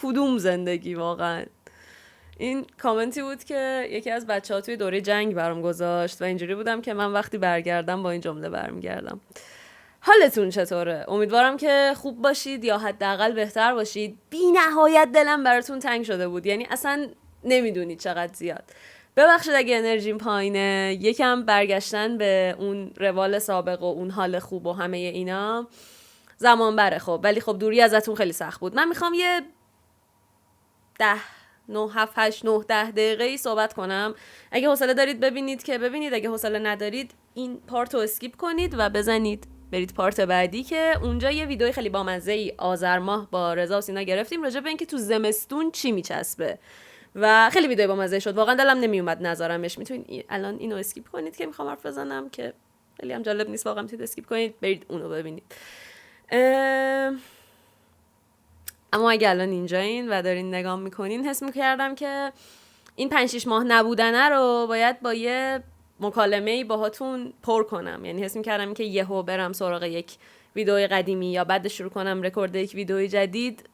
کدوم زندگی واقعا. این کامنتی بود که یکی از بچه‌ها توی دوره جنگ برام گذاشت و اینجوری بودم که من وقتی برگردم با این جمله برمیگردم. حالتون چطوره؟ امیدوارم که خوب باشید یا حداقل بهتر باشید. بی نهایت دلم براتون تنگ شده بود، یعنی اصلا نمیدونید چقدر زیاد. ببخشید اگه انرژیم پایینه، یکم برگشتن به اون روال سابق و اون حال خوب و همه اینا زمان بره. خب ولی خب دوری ازتون خیلی سخت بود. من میخوام یه 10 دقیقه صحبت کنم. اگه حوصله دارید ببینید که ببینید، اگه حوصله ندارید این پارت رو اسکیپ کنید و بزنید برید پارت بعدی که اونجا یه ویدیوی خیلی بامزه‌ای آذر ماه با رضا و سینا گرفتیم راجع به اینکه تو زمستون چی میچسبه و خیلی ویدیو بامزه شد. واقعا دلم نمیومد نذارمش. میتونید الان اینو اسکیپ کنید که میخوام حرف بزنم که خیلی هم جالب نیست، واقعا میتونید اسکیپ کنید برید اونو ببینید. اما اگه الان اینجایین و دارین نگاه میکنین، حس میکردم که این 5-6 ماه نبودنه رو باید با یه مکالمه‌ای باهاتون پر کنم. یعنی حس میکردم که یهو برم سراغ یک ویدیوی قدیمی یا بعد شروع کنم رکورد یک ویدیوی جدید،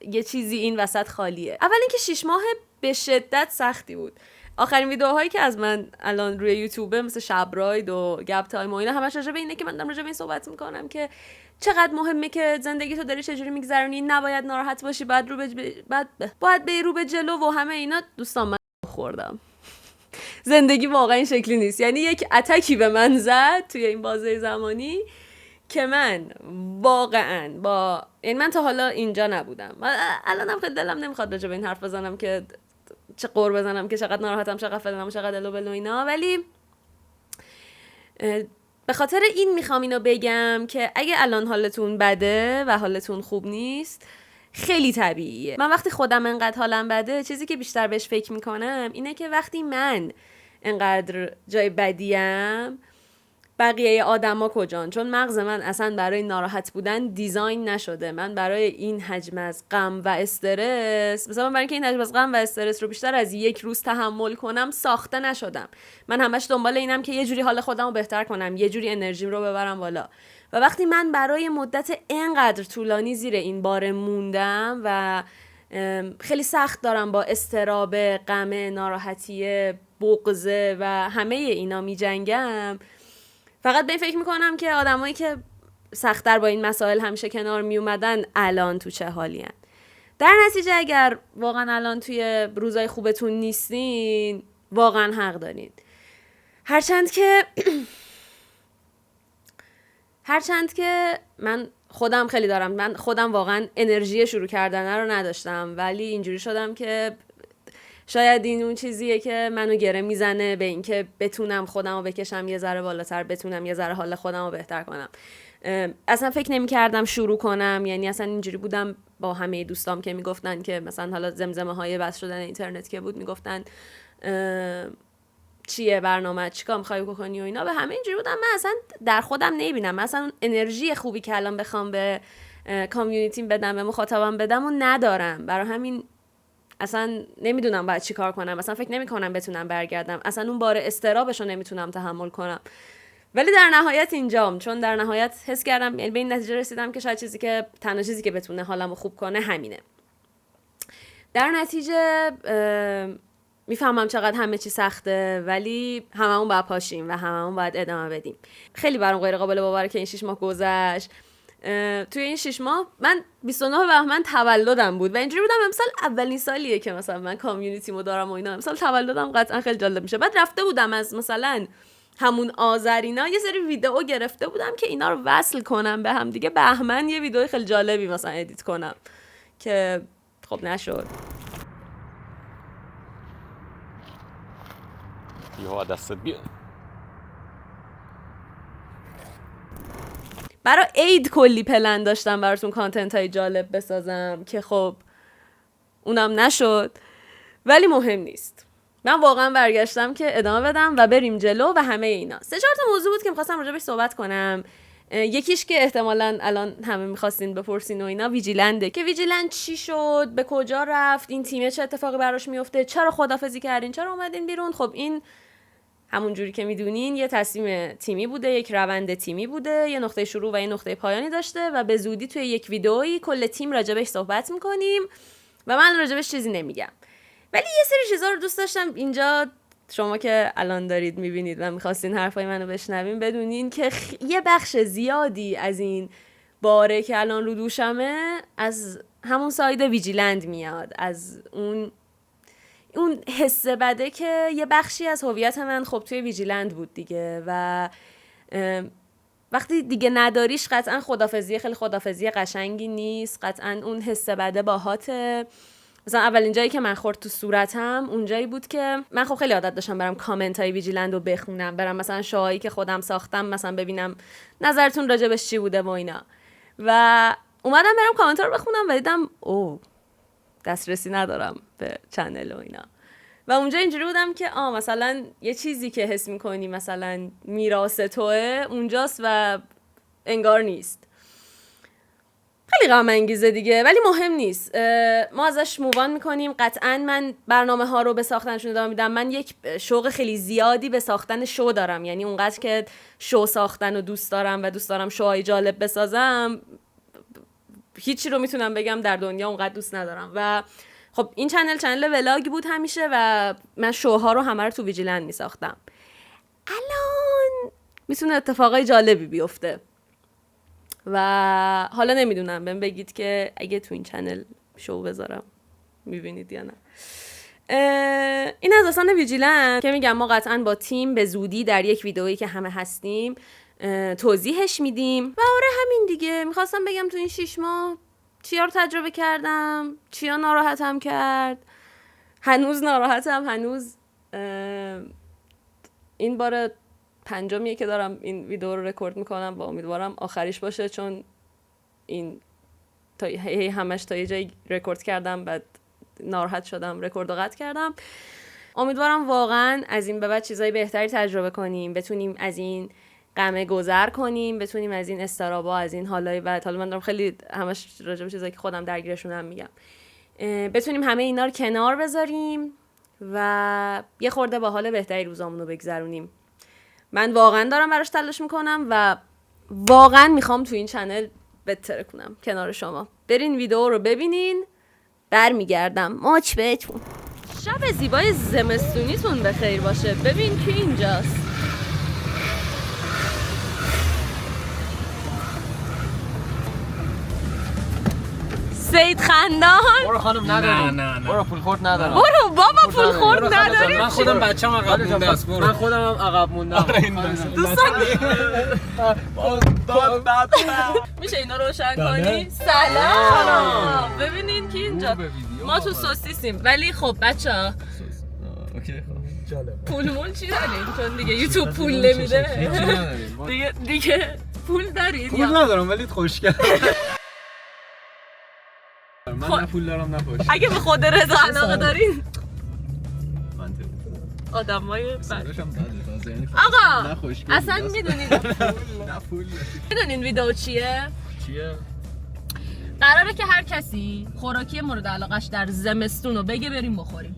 یه چیزی این وسط خالیه. اول اینکه 6 ماه به شدت سختی بود. آخرین ویدیوهایی که از من الان روی یوتیوبه مثل شب راید و گپ تایم و اینا همش راجع به اینه که من دارم راجع به این صحبت میکنم که چقدر مهمه که زندگی تو داری چجوری میگذرونی، نباید ناراحت باشی، باید بری رو به جلو و همه اینا. دوستان من خوردم. زندگی واقعا این شکلی نیست. یعنی یک اتکی به من زد توی این بازه زمانی که من واقعا یعنی من تا حالا اینجا نبودم. الانم خیلی دلم نمیخواد راجع به این حرف بزنم که چه قور بزنم که چقدر ناراحتم، چقدر فلانم، چقدر دلو بلو اینا، ولی به خاطر این میخوام اینو بگم که اگه الان حالتون بده و حالتون خوب نیست خیلی طبیعیه. من وقتی خودم انقدر حالم بده، چیزی که بیشتر بهش فکر میکنم اینه که وقتی من انقدر جای بدیم بقیه آدما کجان؟ چون مغز من اصلا برای ناراحت بودن دیزاین نشده. من برای این حجم از غم و استرس، مثلا برای اینکه این حجم از غم و استرس رو بیشتر از یک روز تحمل کنم ساخته نشدم. من همش دنبال اینم که یه جوری حال خودم رو بهتر کنم، یه جوری انرژیم رو ببرم بالا. و وقتی من برای مدت اینقدر طولانی زیر این بار موندم و خیلی سخت دارم با اضطراب، غم، ناراحتی، بغض و همه اینا میجنگم، فقط به این فکر میکنم که آدمایی که سخت‌تر با این مسائل همیشه کنار میومدن الان تو چه حالی هن. در نتیجه اگر واقعا الان توی روزای خوبتون نیستین واقعا حق دارین. هرچند که من خودم خیلی دارم، من خودم واقعا انرژی شروع کردن رو نداشتم، ولی اینجوری شدم که شاید این اون چیزیه که منو گره میزنه به این که بتونم خودم رو بکشم یه ذره بالاتر، بتونم یه ذره حال خودم رو بهتر کنم. اصلا فکر نمی کردم شروع کنم، یعنی اصلا اینجوری بودم با همه دوستام که میگفتن که مثلا حالا زمزمه های بس شدن اینترنت که بود، میگفتن چیه برنامه، چیکار می‌خوای بکنی و اینا، به همه اینجوری بودم من اصلا در خودم نمیبینم. مثلا انرژی خوبی که الان بخوام به کامیونیتیم بدم، به مخاطبم بدم و ندارم. برای همین اصلا نمیدونم باید چی کار کنم. اصلا فکر نمی کنم بتونم برگردم. اصلا اون بار استرابشو نمیتونم تحمل کنم. ولی در نهایت اینجام، چون در نهایت حس کردم، یعنی به این نتیجه رسیدم که شاید تنها چیزی که بتونه حالمو خوب کنه همینه. در نتیجه میفهمم چقدر همه چی سخته، ولی هممون باید پاشیم و هممون باید ادامه بدیم. خیلی برام غیر قابل باوره که این 6 ماه گذشت. توی این 6 ماه من 29 بهمن تولدم بود و اینجوری بودم امسال اولین سالیه که مثلا من کامیونیتیمو دارم و اینا، امسال تولدم قطعا خیلی جالب میشه. بعد رفته بودم از مثلا همون آذر اینا یه سری ویدیو گرفته بودم که اینا رو وصل کنم به هم دیگه، بهمن یه ویدیو خیلی جالبی مثلا ادیت کنم که خب نشد. یهو دستت بیاد. برای عید کلی پلن داشتم براتون کانتنت های جالب بسازم که خب اونم نشد، ولی مهم نیست. من واقعا برگشتم که ادامه بدم و بریم جلو و همه اینا. 3-4 تا موضوع بود که می‌خواستم راجع بهش صحبت کنم. یکیش که احتمالاً الان همه می‌خواستین بپرسین و اینا، ویجیلنده که ویجیلند چی شد، به کجا رفت، این تیم چه اتفاقی براش میفته، چرا خدافظی کردین، چرا اومدین بیرون. خب این همون جوری که میدونین یه تصمیم تیمی بوده، یک روند تیمی بوده، یه نقطه شروع و یه نقطه پایانی داشته و به زودی توی یک ویدئویی کل تیم راجبش صحبت میکنیم و من راجبش چیزی نمیگم. ولی یه سری چیزا رو دوست داشتم اینجا شما که الان دارید میبینید و میخواستین حرفای منو بشنوین بدونین که یه بخش زیادی از این باره که الان رو دوشمه از همون ساید ویجیلند میاد، از اون حس بده که یه بخشی از هویت من خب توی ویجیلند بود دیگه و وقتی دیگه نداریش قطعا خدافظی خیلی خدافظی قشنگی نیست، قطعا اون حس بده باهاته. مثلا اولین جایی که من خورد تو صورتم اونجایی بود که من خب خیلی عادت داشتم برم کامنت های ویجیلند رو بخونم، برم مثلا شوهایی که خودم ساختم مثلا ببینم نظرتون راجبش چی بوده و اینا، و اومدم برم کامنت ها رو بخونم و دیدم اوه دسترسی ندارم به چنل و اینا، و اونجا اینجوری بودم که مثلا یه چیزی که حس میکنی مثلا میراث توئه اونجاست و انگار نیست. خیلی غم انگیزه دیگه، ولی مهم نیست، ما ازش مووان میکنیم. قطعا من برنامه ها رو به ساختنشون ادامه میدم. من یک شوق خیلی زیادی به ساختن شو دارم، یعنی اونقدر که شو ساختن رو دوست دارم و دوست دارم شوهای جالب بسازم، هیچی رو میتونم بگم در دنیا اونقدر دوست ندارم. و خب این چنل ولاگ بود همیشه و من شوها رو همه رو تو ویجیلند میساختم. الان میتونه اتفاقای جالبی بیفته و حالا نمیدونم بهم بگید که اگه تو این چنل شو بذارم میبینید یا نه. این از داستان ویجیلند که میگم ما قطعا با تیم به زودی در یک ویدئویی که همه هستیم توضیحش میدیم. و آره همین دیگه، میخواستم بگم تو این 6 ماه چیا رو تجربه کردم، چیا ناراحتم کرد. هنوز ناراحتم، هنوز این بار 5میه که دارم این ویدیو رو رکورد میکنم و امیدوارم آخریش باشه، چون این تا همش تا یه جایی رکورد کردم بعد ناراحت شدم رکورد رو قطع کردم. امیدوارم واقعا از این به بعد چیزای بهتری تجربه کنیم، بتونیم از این غم گذر کنیم، بتونیم از این استرابا، از این حالای بعد، حالا من دارم خیلی همش راجع به چیزایی که خودم درگیرشونم میگم، بتونیم همه اینا رو کنار بذاریم و یه خورده با حال بهتری روزامون رو بگذرونیم. من واقعا دارم براش تلاش میکنم و واقعا میخوام تو این چنل بهتر کنم کنار شما. برین ویدیو رو ببینین، برمیگردم ماچ بهتون. شب زیبای زمستونیتون بخیر باشه. ببین کی اینجاست. سید خندان. برو خانم نداریم. نه. برو پول خورد ندارم. برو بابا پول خورد نداریم. من خودم بچه‌م عقب مونده است. من خودم هم عقب موندم. دوستان میشه اینا روشن کنی؟ سلام. ببینین کی اینجا. ما تو سوسیسیم ولی خب بچه‌ها اوکی خب جالب. پول مول چی دارین؟ چون دیگه یوتیوب پول نمیده. دیگه پول دارید؟ پول ندارم ولی خوشگل. من نه پول دارم نه خوش. اگه به خود رضا علاقه دارین منطقی. آدمای سرشم بده یعنی آقا اصلا میدونین نه پول میدونین ویدیو چیه؟ قراره که هر کسی خوراکی مورد علاقش در زمستون رو بگه بریم بخوریم.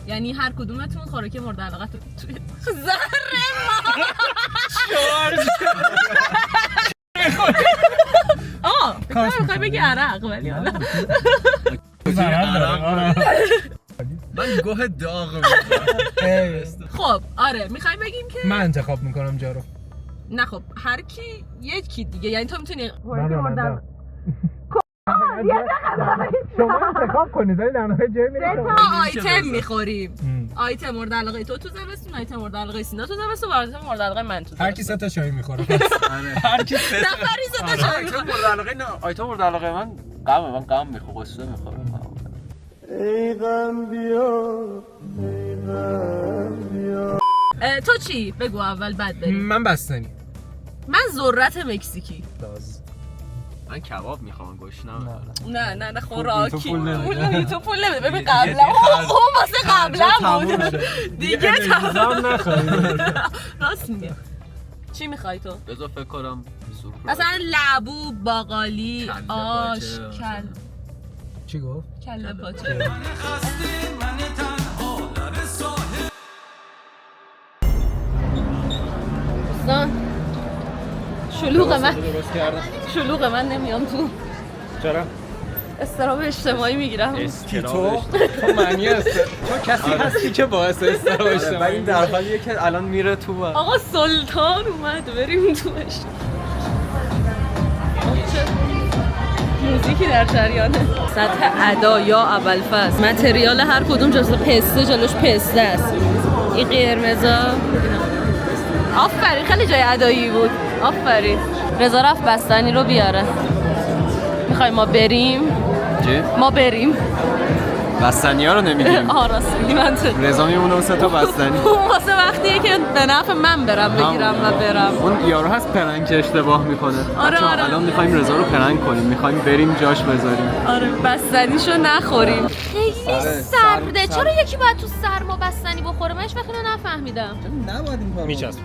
یعنی هر کدومتون خوراکی مورد علاقه توی زهره ما شارژ میخوای بگی عرق ولی حالا من گوه داغ خب آره میخوای بگیم که من انتخاب میکنم جا رو. نه خب هر کی یکی دیگه، یعنی تو میتونی شما انتخاب کنید ولی در نهایت جایی میرسه. آیتم میخوریم. آیتم مورد علاقه تو زمستون، آیتم مورد علاقه سینا تو زمستون و آیتم مورد علاقه من تو زمستون. هر کی 3 تا چای میخوره. هر کی 3 نفری 3 تا چای میخوره. مورد علاقه نه آیتم مورد علاقه من غم میخوام قصه میخوام. ای غم بیا ای غم بیا. تو چی؟ بگو اول بعد بریم. من بستنی. من ذرت مکزیکی. من کباب میخوام گوشت نه خوراکی. تو پول نمیده. ببین قبلا اون واسه قبلا بود. دیگه تمام نخوام. راست میگه. چی میخوای تو؟ بذار فکر کنم. مثلا لبو، باقالی، آش، چی گفت؟ کله پاچه. شلوغ من نمیام تو. چرا؟ استرام اجتماعی میگیرم. تو تو معنی است تو کسی هستی که باعث استرام اجتماعی این در حالیه که الان میره تو آقا سلطان اومد بریم توش. موزیکی در جریانه. سطح ادا یا اول فصل متریال هر کدوم جلوش پسته جلوش پسته است. این قرمزا آفرین خیلی جای ادایی بود. آفرین. رضا رفت بستنی رو بیاره. میخوای ما بریم؟ چی؟ ما بریم. بستنی ها رو نمیگیم. راست میگی منطقی. رضا میمونه اون 3 تا بستنی. اون واسه وقتیه که به نفع من برم بگیرم و برم. اون یارو هست پرنگ که اشتباه میکنه. آره. الان میخوایم رضا رو پرنگ کنیم. میخوایم بریم جاش بذاریم. آره بستنیشو نخوریم. خیلی سرده. چرا یکی باید تو سرما بستنی بخوره؟ من هیچ وقت اینو نفهمیدم. نباید این کارو میچسبه.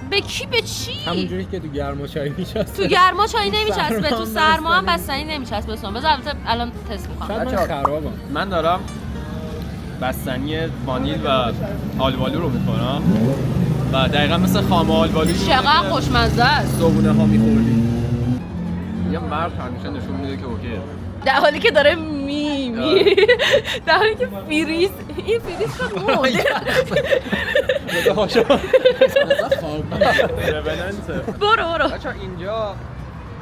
به کی به چی؟ همونجوری که تو گرما چای میچسبه. تو گرما چای نمیچسبه، تو سرما هم بستنی نمیچسبه. بذار البته الان تست میکنم. شاید من خرابم. من دارم بستنی وانیل و آلوالو رو میکنم و دقیقا مثل خام آلوالو چقدر خوشمزه است. صبونه ها میخوردیم. یه مرد همیشه نشون میده که اوکیه. در حالی که داره در حالی که فریز این فریز شد مرد. برو بچه اینجا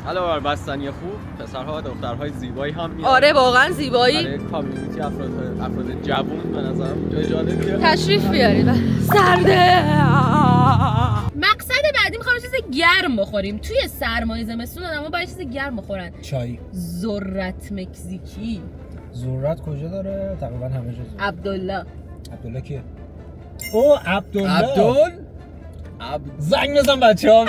علاوه بر بستنی خوب پسرها و دخترهای زیبایی هم میاد. آره واقعا زیبایی. برای کامیونیتی افراد جوون به نظرم جای جالبیه. تشریف بیارید. سرده. مقصد بعدی میخوام چیز گرم بخوریم. توی سرمای زمستون آدم‌ها باید چیز گرم بخورن. چای. ذرت مکزیکی. ذرت کجا داره؟ تقریبا همه جا. عبدالله کیه؟ او عبدالله. زنگ بزن بچه‌ها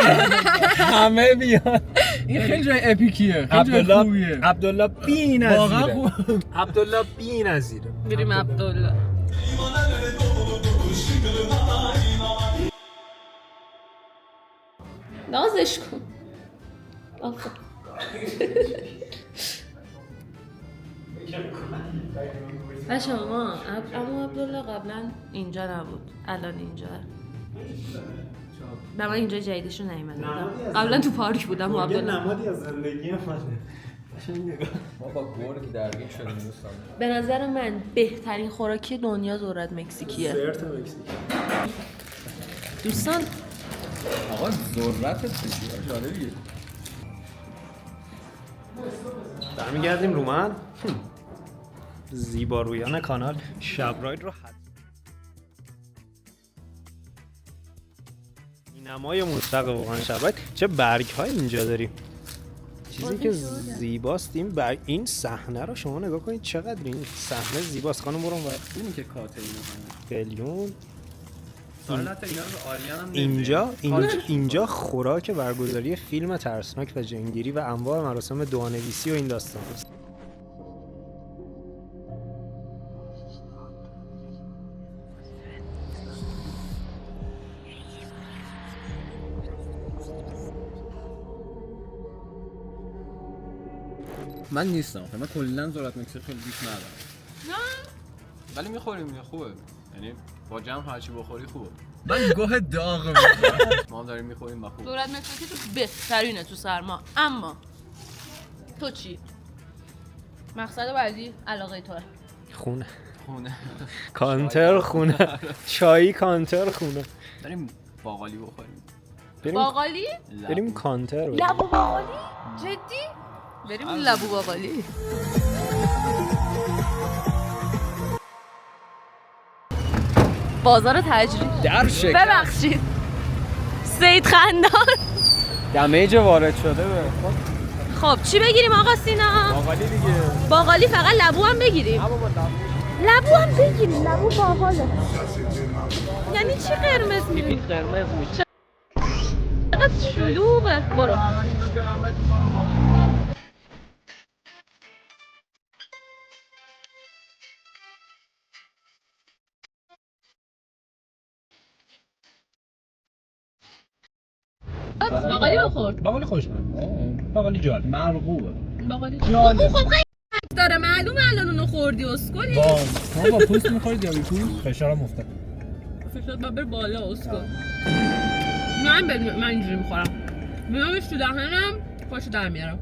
همه بیان. این خیلی جای اپیکیه. خیلی جای خوبیه. عبدالله بی‌نظیره. واقعا خوب. عبدالله بی‌نظیره. بریم عبدالله. نازش کن. بچه اما عبدالله قبلا اینجا نبود، الان اینجا. من اینجا جدیدشو نیومدم. قبلا تو پارک بودم با عبدالله. نمادی از زندگی منه. ما با گرگ درگیر شدیم دوستان. به نظر من بهترین خوراکی دنیا ذرت مکزیکیه. سرت مکزیکی. دوستان آقا ذرت چیه؟ جالبیه. برمیگردیم رو من. زیبارویان کانال شبراید رو نمای مطلق واقعا شبراید. چه برگ های اینجا داریم. چیزی که زیباست این صحنه رو شما نگاه کنید چقدر این صحنه زیباست. خانم برون اینی که کاترینو قلیون. اینجا اینجا خوراک برگزاری فیلم ترسناک و جنگیری و انواع مراسم دعانویسی و این داستان است. من نیستم. من کلا ذرت مکزیک خیلی دوست ندارم. نه. ولی میخوریم خوبه. یعنی با جمع هر چی بخوری خوبه. من گوه داغ ما هم داریم میخوریم و خوبه. ذرت مکزیکی تو بهترینه تو سرما. اما تو چی؟ مقصد بعدی علاقه توه. خونه. کانتر خونه. چای کانتر خونه. بریم باقالی بخوریم. باقالی؟ بریم کانتر. لبو باقالی؟ جدی؟ بریم لبو باقالی. بازار تجریب در شکل ببخشید سید خندان دمیج وارد شده به خب چی بگیریم آقا سینا؟ باقالی دیگه. باقالی فقط لبو هم بگیریم. لبو هم بگیریم. لبو باحاله. یعنی چی قرمز می‌بینی؟ قرمز میشه. چقدر شلوغه. برو. باقالی بخور. باقالی خوشمزه. باقالی جالب. مرغوبه. باقالی جالب. خب خیلی داره معلومه الان اونو خوردی اسکلی. شما با پوست می‌خورید یا بی پوست؟ فشارم افتاد. فشار ببر بالا اسکل. من اینجوری میخورم. میامش تو دهنم پاشو در میارم.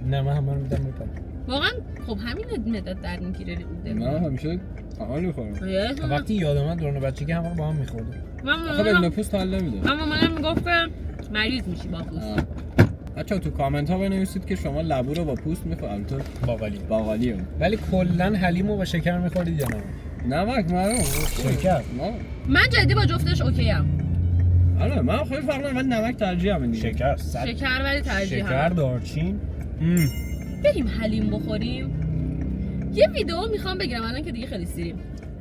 نه من همه رو میدم میپرم. واقعا خب همین مداد در میگیره. من همیشه حال میخورم. وقتی یاد اومد دوران بچگی همه با هم می‌خوردیم. آخه بدون پوست حال نمیده. اما مامانم میگفت که مریض میشی با پوست. بچه‌ها تو کامنت ها بنویسید که شما لبو رو با پوست میخورید. باقالی. ولی کلا حلیمو با شکر می‌خوردید یا نه؟ نمک معلوم. شکر. من جدی با جفتش اوکی ام. آره من خیلی فرق نداره ولی نمک ترجیحم دیگه. شکر ولی ترجیحم. شکر دارچین. بریم حلیم بخوریم. یه ویدیو میخوام بگیرم الان که دیگه خیلی سیریم.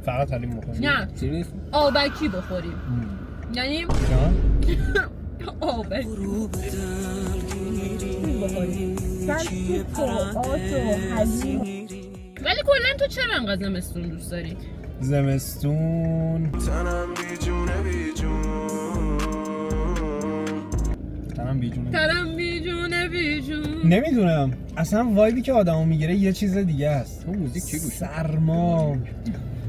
فقط حلیم بخوریم. نه. سیریس؟ آبکی بخوریم. یعنی آبکی بخوریم. ولی کلا تو چرا انقدر زمستون دوست داری؟ زمستون تنم بیجونه نمیدونم اصلا وایبی که آدمو میگیره یه چیز دیگه است. تو موزیک چی گوش؟ سرما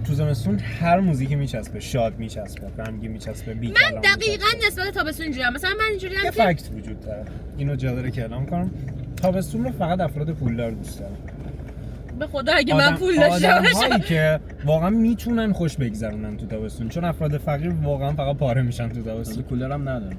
تو زمستون هر موزیکی میچسبه، شاد میچسبه، غمگین میچسبه، من دقیقاً نسبت تابستون اینجوریم. مثلا من اینجوریم که فکت وجود داره. اینو جا داره که اعلام کنم. تابستون رو فقط افراد پولدار دوست دارن. به خدا اگه من پول داشته باشم که واقعا میتونن خوش بگذرونن تو تابستون، چون افراد فقیر واقعا فقط پاره میشن تو تابستون. کولر هم نداره.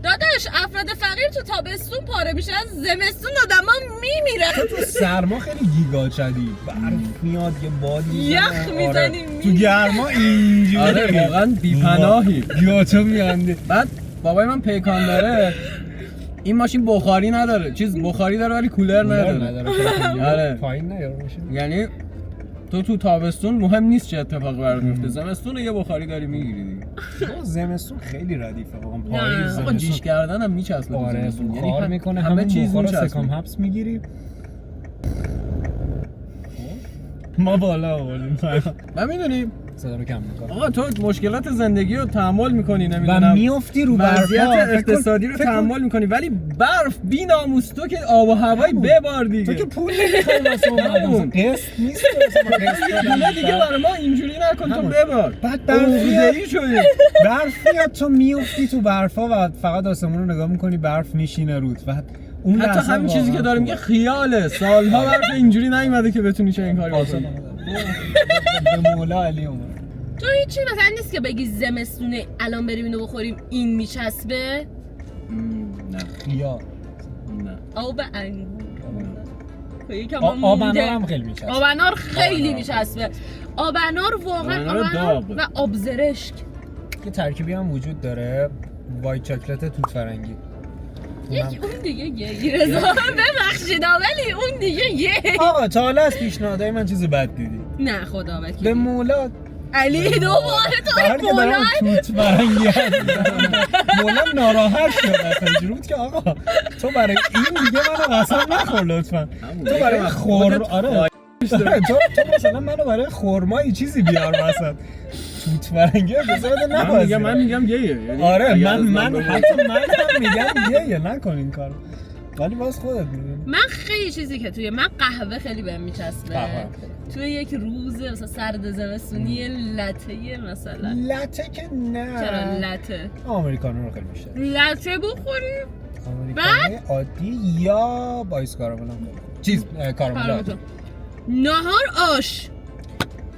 داداش افراد فقیر تو تابستون پاره میشن، زمستون آدما میمیرن. تو سرما خیلی گیگا شدی، برف میاد یه بادی یخ میزنی تو گرما اینجوری. آره واقعا بی‌پناهی. گیاتو میانده. بعد بابای من پیکان داره. این ماشین بخاری نداره. چیز بخاری داره ولی کولر نداره. آره. پایین نیاره ماشین. یعنی تو تابستون مهم نیست چه اتفاقی برات میفته. زمستون یه بخاری داری میگیری دیگه. زمستون خیلی ردیفه واقعا. پاییز آقا جیش کردن هم میچسبه تو زمستون. یعنی کار میکنه همه چیز رو سکام حبس میگیری. ما بالا آوردیم. من میدونی صدا رو کم میکنم. آقا تو مشکلات زندگی رو تحمل میکنی نمیدونم و میافتی رو وضعیت اقتصادی رو تحمل میکنی ولی برف بی ناموس تو که آب و هوایی ببار دیگه. تو که پول نمیخوای واسه اون قسط نیست دیگه برای ما اینجوری نکن تو ببار. بعد برفی شدی. برف میاد تو میافتی تو برفا و فقط آسمون رو نگاه میکنی برف میشینه رود. بعد اون حتی همین چیزی که داره میگه خیاله. سالها برف اینجوری نیومده که بتونی چه این کاری بکنی. به مولا علی اومد. تو هیچی مثلا نیست که بگی زمستونه الان بریم اینو بخوریم این میچسبه؟ نه خیار نه. آب انگور. آب انار هم خیلی میچسبه. آب انار خیلی میچسبه. آب انار واقعا و آب زرشک. یه ترکیبی هم وجود داره، وایت چاکلت توت فرنگی. یکی اون دیگه یه رضا ببخشید ولی اون دیگه یه آقا تا حالا از پیشنهادهای من چیز بد دیدی؟ نه خدا وکیلی. به مولا علی دوباره تو این مولا توت فرنگی هست. مولا ناراحت شد اصلا اینجوری بود که آقا تو برای این دیگه منو قسم نخور لطفا. تو برای آره تو مثلا منو برای خرمایی چیزی بیار وسط. توت فرنگی بذار بده من میگم یه. آره من حتی من هم میگم یه نکن این کارو. ولی باز خودت میدونی. من خیلی چیزی که توی من قهوه خیلی بهم میچسبه. توی یک روز مثلا سرد زمستونی لته مثلا. لته که نه. چرا لته؟ آمریکانو رو خیلی بیشتر. لته بخوریم. آمریکانو عادی یا با آیس کارامل هم چیز کارامل. نهار آش.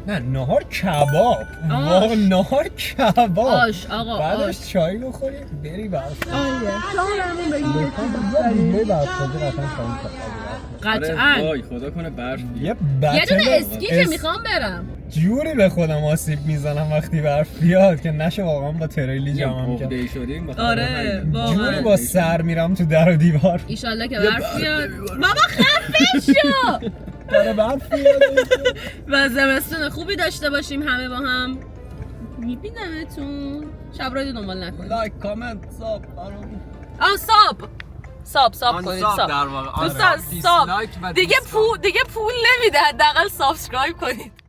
نه نهار کباب. واقعا نهار کباب. آش آقا بعدش چای بخوریم بری برف. شاممون بگید. قطعاً. وای خدا کنه برف. یه دونه اسکی که میخوام برم. جوری به خودم آسیب میزنم وقتی برف بیاد که نشه واقعا با تریلی جمعم کنم. آره جوری با سر میرم تو در و دیوار. ایشالله که برف بیاد. بابا خفه شو. برف بیاد. و زمستون خوبی داشته باشیم همه با هم. میبینمتون. شب رادیو دنبال نکنید. لایک کامنت ساب. ساب کنید. دوستان ساب دیگه پول نمیده، حداقل سابسکرایب کنید.